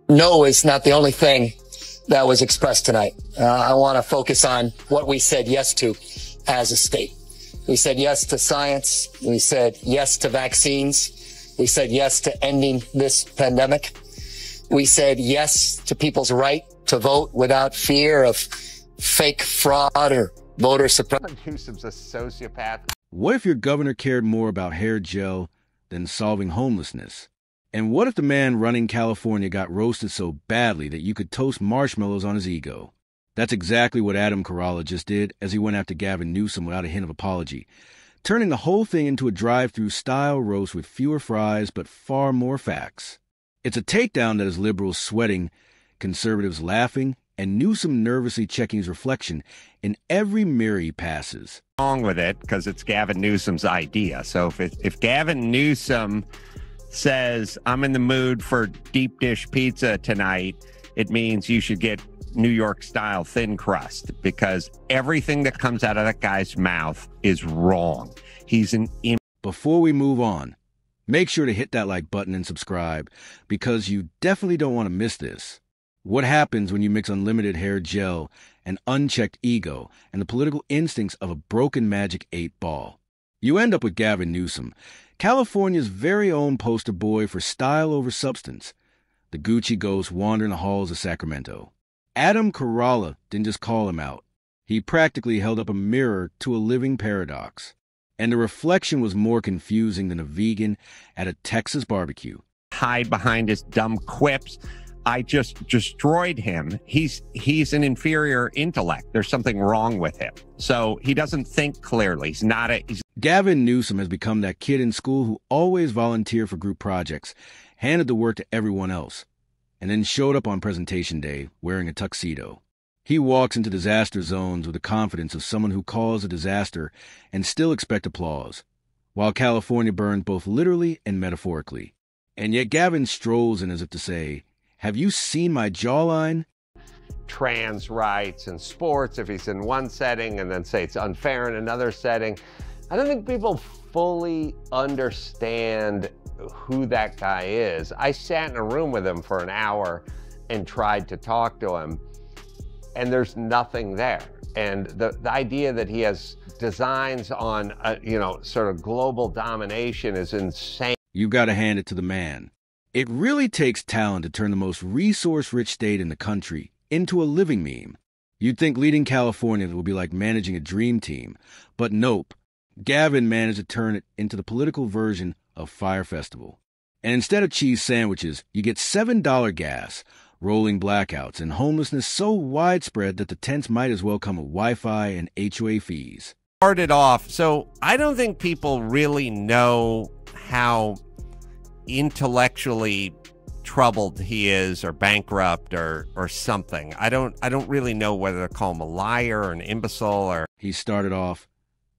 no is not the only thing that was expressed tonight. I want to focus on what we said yes to as a state. We said yes to science. We said yes to vaccines. We said yes to ending this pandemic. We said yes to people's right to vote without fear of fake fraud or voter suppression. Newsom's a sociopath. What if your governor cared more about hair gel than solving homelessness? And what if the man running California got roasted so badly that you could toast marshmallows on his ego? That's exactly what Adam Carolla just did as he went after Gavin Newsom without a hint of apology, turning the whole thing into a drive-through style roast with fewer fries but far more facts. It's a takedown that has liberals sweating, conservatives laughing, and Newsom nervously checking his reflection in every mirror he passes. Wrong with it because it's Gavin Newsom's idea. So if Gavin Newsom says, I'm in the mood for deep dish pizza tonight, it means you should get New York style thin crust, because everything that comes out of that guy's mouth is wrong. He's an Before we move on, make sure to hit that like button and subscribe, because you definitely don't want to miss this. What happens when you mix unlimited hair gel, an unchecked ego, and the political instincts of a broken Magic 8 ball? You end up with Gavin Newsom, California's very own poster boy for style over substance, the Gucci ghost wandering the halls of Sacramento. Adam Carolla didn't just call him out. He practically held up a mirror to a living paradox. And the reflection was more confusing than a vegan at a Texas barbecue. Hide behind his dumb quips. I just destroyed him. He's an inferior intellect. There's something wrong with him. So he doesn't think clearly. Gavin Newsom has become that kid in school who always volunteered for group projects, handed the work to everyone else, and then showed up on presentation day wearing a tuxedo. He walks into disaster zones with the confidence of someone who calls a disaster and still expect applause, while California burns both literally and metaphorically. And yet Gavin strolls in as if to say, have you seen my jawline? Trans rights and sports, if he's in one setting, and then say it's unfair in another setting. I don't think people fully understand who that guy is. I sat in a room with him for an hour and tried to talk to him, and there's nothing there. And the idea that he has designs on, sort of global domination is insane. You've got to hand it to the man. It really takes talent to turn the most resource-rich state in the country into a living meme. You'd think leading California would be like managing a dream team, but nope. Gavin managed to turn it into the political version of Fire Festival. And instead of cheese sandwiches, you get $7 gas, rolling blackouts, and homelessness so widespread that the tents might as well come with Wi-Fi and HOA fees. Started off, so I don't think people really know how intellectually troubled he is, or bankrupt, or something. I don't really know whether to call him a liar or an imbecile or... He started off,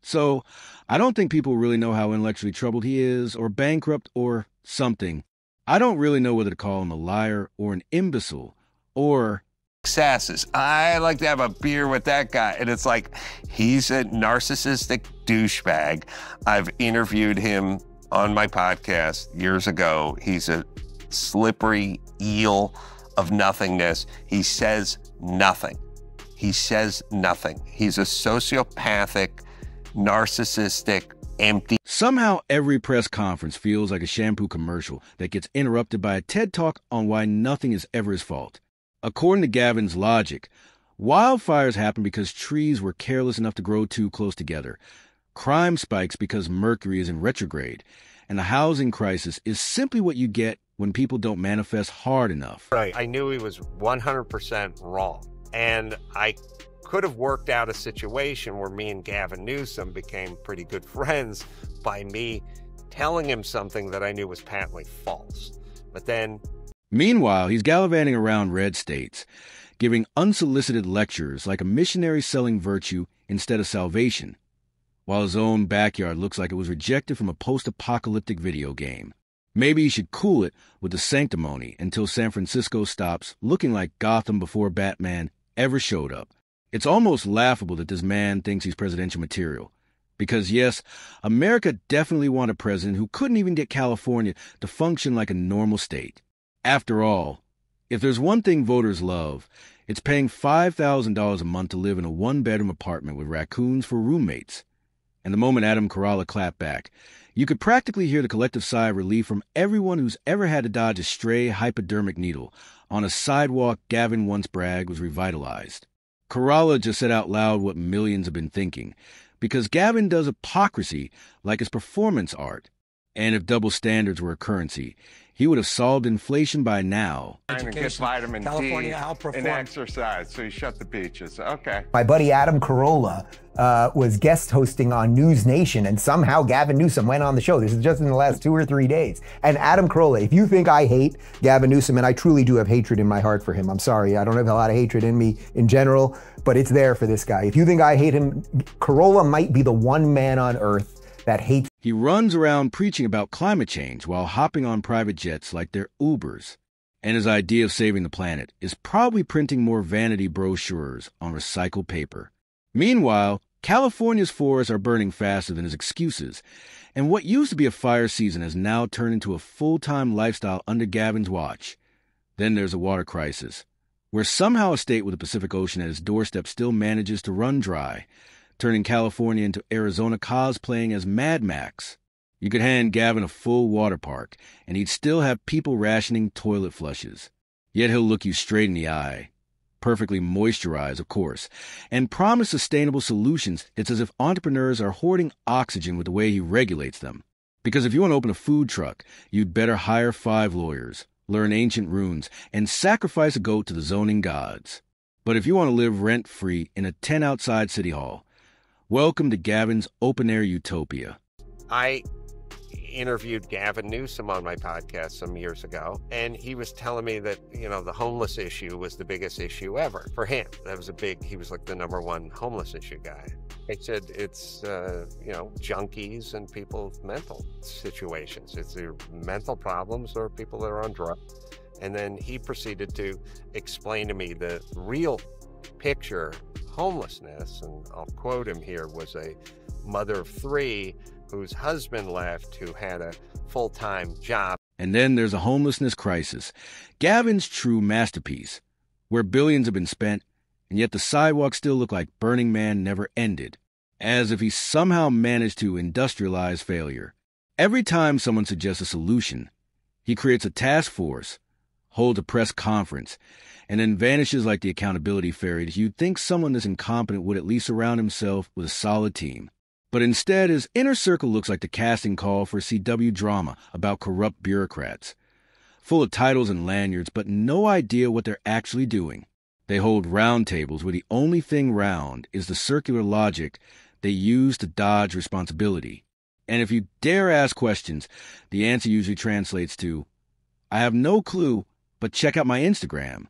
so I don't think people really know how intellectually troubled he is, or bankrupt, or something. I don't really know whether to call him a liar or an imbecile, or... Successes. I like to have a beer with that guy. And it's like, he's a narcissistic douchebag. I've interviewed him on my podcast years ago. He's a slippery eel of nothingness. He says nothing. He says nothing. He's a sociopathic, narcissistic, empty. Somehow every press conference feels like a shampoo commercial that gets interrupted by a TED Talk on why nothing is ever his fault. According to Gavin's logic, wildfires happen because trees were careless enough to grow too close together. Crime spikes because Mercury is in retrograde, and the housing crisis is simply what you get when people don't manifest hard enough. Right. I knew he was 100% wrong, and I could have worked out a situation where me and Gavin Newsom became pretty good friends by me telling him something that I knew was patently false. But then... Meanwhile, he's gallivanting around red states, giving unsolicited lectures like a missionary selling virtue instead of salvation, while his own backyard looks like it was rejected from a post-apocalyptic video game. Maybe he should cool it with the sanctimony until San Francisco stops looking like Gotham before Batman ever showed up. It's almost laughable that this man thinks he's presidential material. Because yes, America definitely wanted a president who couldn't even get California to function like a normal state. After all, If there's one thing voters love, it's paying $5,000 a month to live in a one-bedroom apartment with raccoons for roommates. And the moment Adam Carolla clapped back, you could practically hear the collective sigh of relief from everyone who's ever had to dodge a stray hypodermic needle on a sidewalk Gavin once bragged was revitalized. Carolla just said out loud what millions have been thinking, because Gavin does hypocrisy like it's performance art. And if double standards were a currency, he would have solved inflation by now. And get vitamin California D outperformed. and exercise, so you shut the beaches. Okay. My buddy Adam Carolla was guest hosting on News Nation, and somehow Gavin Newsom went on the show. This is just in the last 2 or 3 days. And Adam Carolla, if you think I hate Gavin Newsom, and I truly do have hatred in my heart for him, I'm sorry, I don't have a lot of hatred in me in general, but it's there for this guy. If you think I hate him, Carolla might be the one man on earth that hates. He runs around preaching about climate change while hopping on private jets like they're Ubers. And his idea of saving the planet is probably printing more vanity brochures on recycled paper. Meanwhile, California's forests are burning faster than his excuses, and what used to be a fire season has now turned into a full-time lifestyle under Gavin's watch. Then there's a water crisis, where somehow a state with the Pacific Ocean at its doorstep still manages to run dry, turning California into Arizona cosplaying as Mad Max. You could hand Gavin a full water park, and he'd still have people rationing toilet flushes. Yet he'll look you straight in the eye, perfectly moisturized, of course, and promise sustainable solutions. It's as if entrepreneurs are hoarding oxygen with the way he regulates them. Because if you want to open a food truck, you'd better hire 5 lawyers, learn ancient runes, and sacrifice a goat to the zoning gods. But if you want to live rent-free in a tent outside City Hall, welcome to Gavin's open-air utopia. I interviewed Gavin Newsom on my podcast some years ago, and he was telling me that, the homeless issue was the biggest issue ever for him. He was like the #1 homeless issue guy. I said, it's, junkies and people with mental situations. It's their mental problems or people that are on drugs. And then he proceeded to explain to me the real picture homelessness, and I'll quote him here, was a mother of 3 whose husband left, who had a full-time job. And then there's a homelessness crisis, Gavin's true masterpiece, where billions have been spent, and yet the sidewalks still look like Burning Man never ended, as if he somehow managed to industrialize failure. Every time someone suggests a solution, he creates a task force, holds a press conference, and then vanishes like the accountability fairy that you'd think someone this incompetent would at least surround himself with a solid team. But instead, his inner circle looks like the casting call for a CW drama about corrupt bureaucrats, full of titles and lanyards, but no idea what they're actually doing. They hold round tables where the only thing round is the circular logic they use to dodge responsibility. And if you dare ask questions, the answer usually translates to, "I have no clue, but check out my Instagram."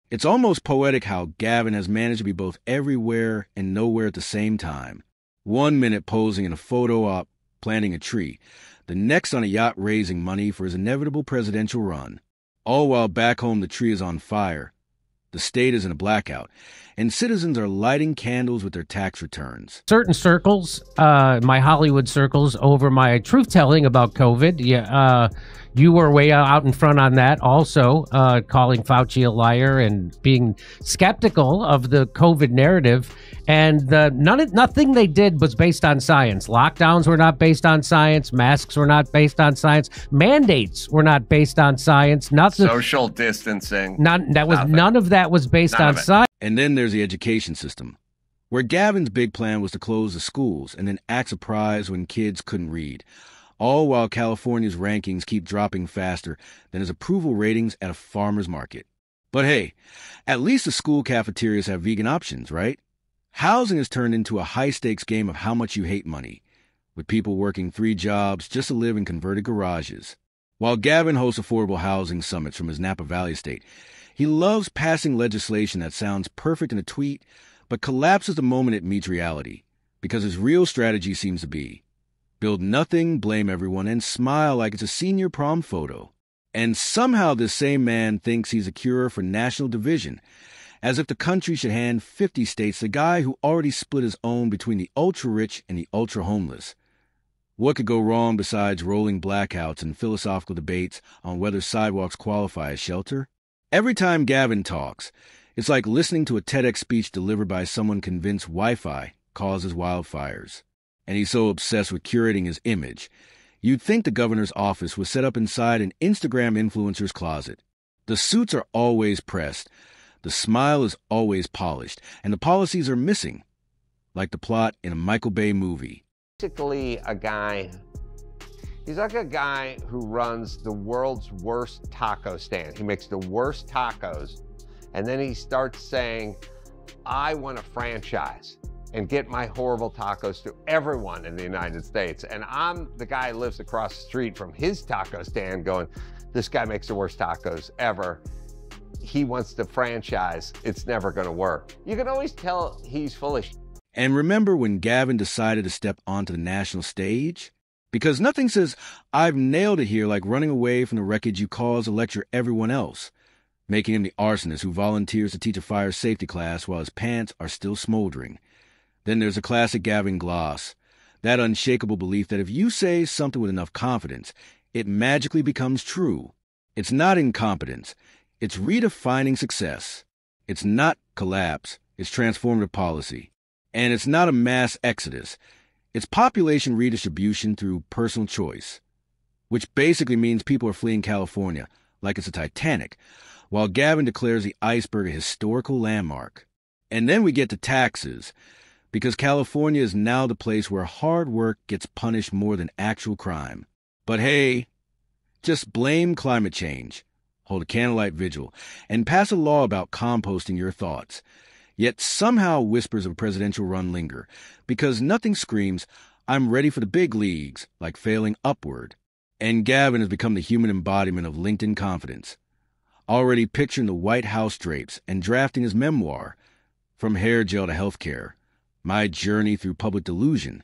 It's almost poetic how Gavin has managed to be both everywhere and nowhere at the same time. 1 minute posing in a photo op planting a tree, the next on a yacht raising money for his inevitable presidential run. All while back home the tree is on fire, the state is in a blackout, and citizens are lighting candles with their tax returns. Certain circles, my Hollywood circles, over my truth-telling about COVID, you were way out in front on that also, calling Fauci a liar and being skeptical of the COVID narrative. And nothing they did was based on science. Lockdowns were not based on science. Masks were not based on science. Mandates were not based on science. Nothing. Social distancing. None of that was based on science. And then there's the education system, where Gavin's big plan was to close the schools and then act surprised when kids couldn't read, all while California's rankings keep dropping faster than his approval ratings at a farmer's market. But hey, at least the school cafeterias have vegan options, right? Housing has turned into a high-stakes game of how much you hate money, with people working 3 jobs just to live in converted garages. While Gavin hosts affordable housing summits from his Napa Valley estate, he loves passing legislation that sounds perfect in a tweet, but collapses the moment it meets reality, because his real strategy seems to be build nothing, blame everyone, and smile like it's a senior prom photo. And somehow this same man thinks he's a cure for national division, as if the country should hand 50 states the guy who already split his own between the ultra-rich and the ultra-homeless. What could go wrong besides rolling blackouts and philosophical debates on whether sidewalks qualify as shelter? Every time Gavin talks, it's like listening to a TEDx speech delivered by someone convinced Wi-Fi causes wildfires. And he's so obsessed with curating his image, you'd think the governor's office was set up inside an Instagram influencer's closet. The suits are always pressed, the smile is always polished, and the policies are missing, like the plot in a Michael Bay movie. Basically he's like a guy who runs the world's worst taco stand. He makes the worst tacos, and then he starts saying, I want a franchise and get my horrible tacos to everyone in the United States. And I'm the guy who lives across the street from his taco stand going, this guy makes the worst tacos ever. He wants to franchise. It's never gonna work. You can always tell he's full of shit. And remember when Gavin decided to step onto the national stage? Because nothing says, I've nailed it here, like running away from the wreckage you cause to lecture everyone else, making him the arsonist who volunteers to teach a fire safety class while his pants are still smoldering. Then there's a classic Gavin gloss, that unshakable belief that if you say something with enough confidence, it magically becomes true. It's not incompetence. It's redefining success. It's not collapse. It's transformative policy. And it's not a mass exodus. It's population redistribution through personal choice, which basically means people are fleeing California like it's a Titanic, while Gavin declares the iceberg a historical landmark. And then we get to taxes, because California is now the place where hard work gets punished more than actual crime. But hey, just blame climate change, hold a candlelight vigil, and pass a law about composting your thoughts. Yet somehow whispers of a presidential run linger, because nothing screams, I'm ready for the big leagues, like failing upward. And Gavin has become the human embodiment of LinkedIn confidence, already picturing the White House drapes and drafting his memoir, From Hair Gel to Healthcare, My Journey Through Public Delusion.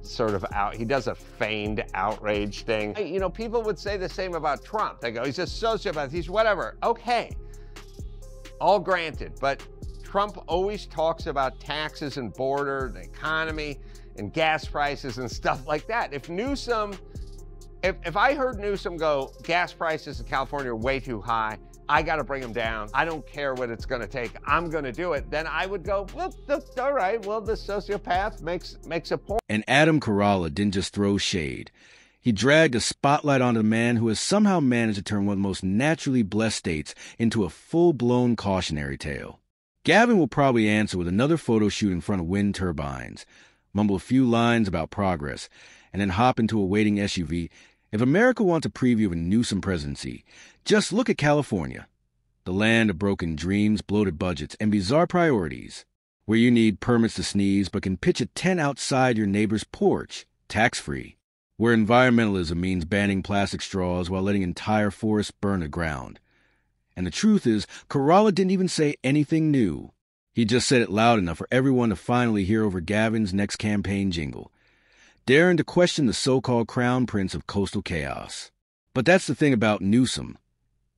Sort of he does a feigned outrage thing. You know, people would say the same about Trump. They go, he's a sociopath, he's whatever. Okay, all granted, but Trump always talks about taxes and border, the economy, and gas prices and stuff like that. If Newsom, if I heard Newsom go, gas prices in California are way too high, I got to bring them down. I don't care what it's going to take. I'm going to do it. Then I would go, well, all right. Well, the sociopath makes a point. And Adam Carolla didn't just throw shade. He dragged a spotlight on a man who has somehow managed to turn one of the most naturally blessed states into a full-blown cautionary tale. Gavin will probably answer with another photo shoot in front of wind turbines, mumble a few lines about progress, and then hop into a waiting SUV. If America wants a preview of a Newsom presidency, just look at California, the land of broken dreams, bloated budgets, and bizarre priorities, where you need permits to sneeze but can pitch a tent outside your neighbor's porch, tax-free, where environmentalism means banning plastic straws while letting entire forests burn to ground. And the truth is, Carolla didn't even say anything new. He just said it loud enough for everyone to finally hear over Gavin's next campaign jingle, daring to question the so-called crown prince of coastal chaos. But that's the thing about Newsom.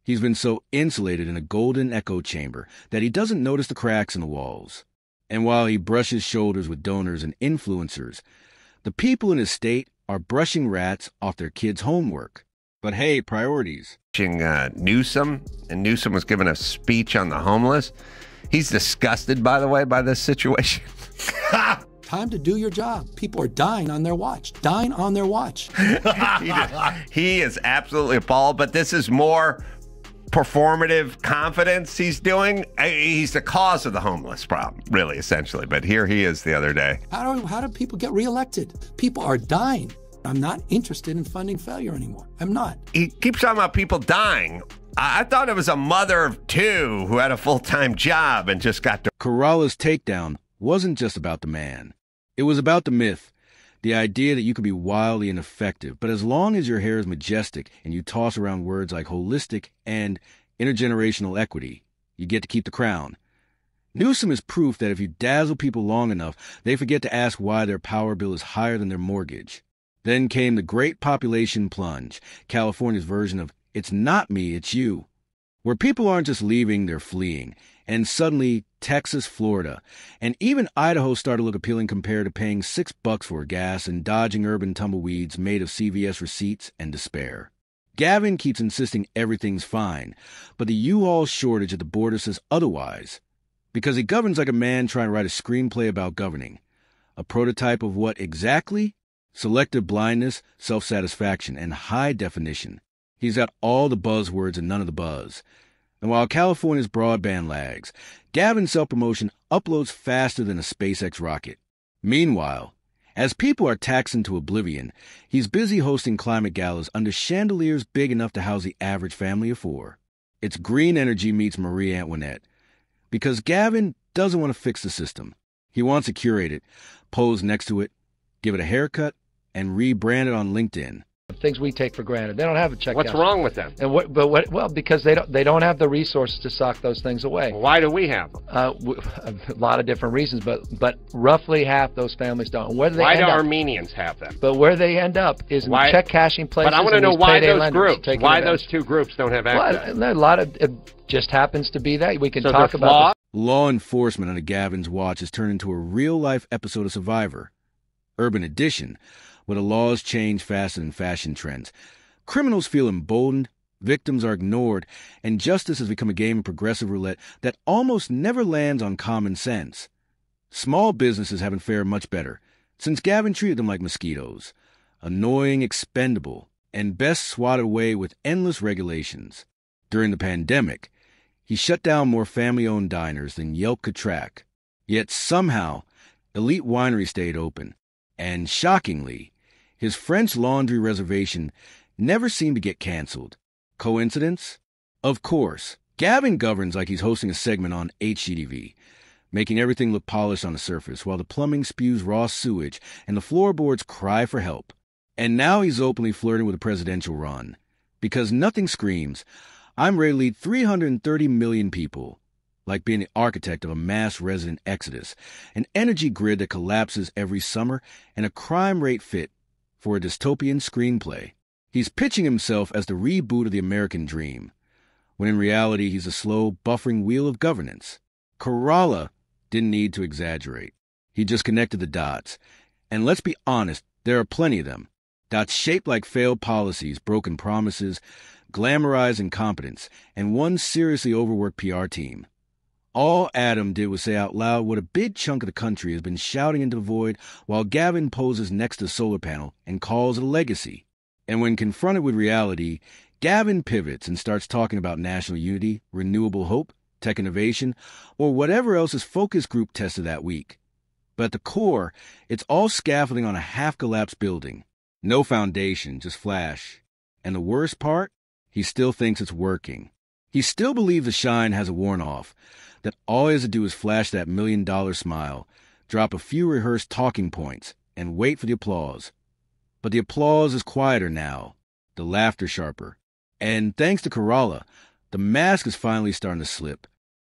He's been so insulated in a golden echo chamber that he doesn't notice the cracks in the walls. And while he brushes shoulders with donors and influencers, the people in his state are brushing rats off their kids' homework. But hey, priorities. Newsom, and Newsom was giving a speech on the homeless. He's disgusted, by the way, by this situation. Time to do your job. People are dying on their watch. Dying on their watch. He is absolutely appalled, but this is more performative confidence he's doing. He's the cause of the homeless problem, really, essentially. But here he is the other day. How do people get reelected? People are dying. I'm not interested in funding failure anymore. I'm not. He keeps talking about people dying. I thought it was a mother of two who had a full-time job and just got to... Carolla's takedown wasn't just about the man. It was about the myth, the idea that you could be wildly ineffective, but as long as your hair is majestic and you toss around words like holistic and intergenerational equity, you get to keep the crown. Newsom is proof that if you dazzle people long enough, they forget to ask why their power bill is higher than their mortgage. Then came the great population plunge, California's version of It's Not Me, It's You, where people aren't just leaving, they're fleeing. And suddenly, Texas, Florida, and even Idaho started to look appealing compared to paying $6 for gas and dodging urban tumbleweeds made of CVS receipts and despair. Gavin keeps insisting everything's fine, but the U-Haul shortage at the border says otherwise. Because he governs like a man trying to write a screenplay about governing. A prototype of what exactly? Selective blindness, self-satisfaction, and high definition. He's got all the buzzwords and none of the buzz. And while California's broadband lags, Gavin's self-promotion uploads faster than a SpaceX rocket. Meanwhile, as people are taxed into oblivion, he's busy hosting climate galas under chandeliers big enough to house the average family of 4. It's green energy meets Marie Antoinette. Because Gavin doesn't want to fix the system. He wants to curate it, pose next to it, give it a haircut, and rebrand it on LinkedIn. Things we take for granted. They don't have a check. What's wrong with them? And well, because they don't have the resources to sock those things away. Why do we have them? A lot of different reasons, but roughly half those families don't. Where do they Why end do up? Armenians have them? But where they end up is in check cashing places. But I want to and know these why payday those lenders groups. taking Why advantage. those two groups don't have access? Well, a lot of it just happens to be that we can So talk they're about. flawed? Law enforcement under Gavin's watch has turned into a real-life episode of Survivor. Urban Edition, where the laws change faster than fashion trends. Criminals feel emboldened, victims are ignored, and justice has become a game of progressive roulette that almost never lands on common sense. Small businesses haven't fared much better, since Gavin treated them like mosquitoes. Annoying, expendable, and best swatted away with endless regulations. During the pandemic, he shut down more family-owned diners than Yelp could track. Yet somehow, elite wineries stayed open. And shockingly, his French Laundry reservation never seemed to get canceled. Coincidence? Of course. Gavin governs like he's hosting a segment on HGTV, making everything look polished on the surface while the plumbing spews raw sewage and the floorboards cry for help. And now he's openly flirting with a presidential run. Because nothing screams, I'm ready to lead 330 million people. Like being the architect of a mass resident exodus, an energy grid that collapses every summer, and a crime rate fit for a dystopian screenplay. He's pitching himself as the reboot of the American dream, when in reality he's a slow, buffering wheel of governance. Carolla didn't need to exaggerate. He just connected the dots. And let's be honest, there are plenty of them. Dots shaped like failed policies, broken promises, glamorized incompetence, and one seriously overworked PR team. All Adam did was say out loud what a big chunk of the country has been shouting into the void while Gavin poses next to the solar panel and calls it a legacy. And when confronted with reality, Gavin pivots and starts talking about national unity, renewable hope, tech innovation, or whatever else his focus group tested that week. But at the core, it's all scaffolding on a half-collapsed building. No foundation, just flash. And the worst part? He still thinks it's working. He still believes the shine hasn't worn off, that all he has to do is flash that $1 million smile, drop a few rehearsed talking points, and wait for the applause. But the applause is quieter now, the laughter sharper. And thanks to Carolla, the mask is finally starting to slip.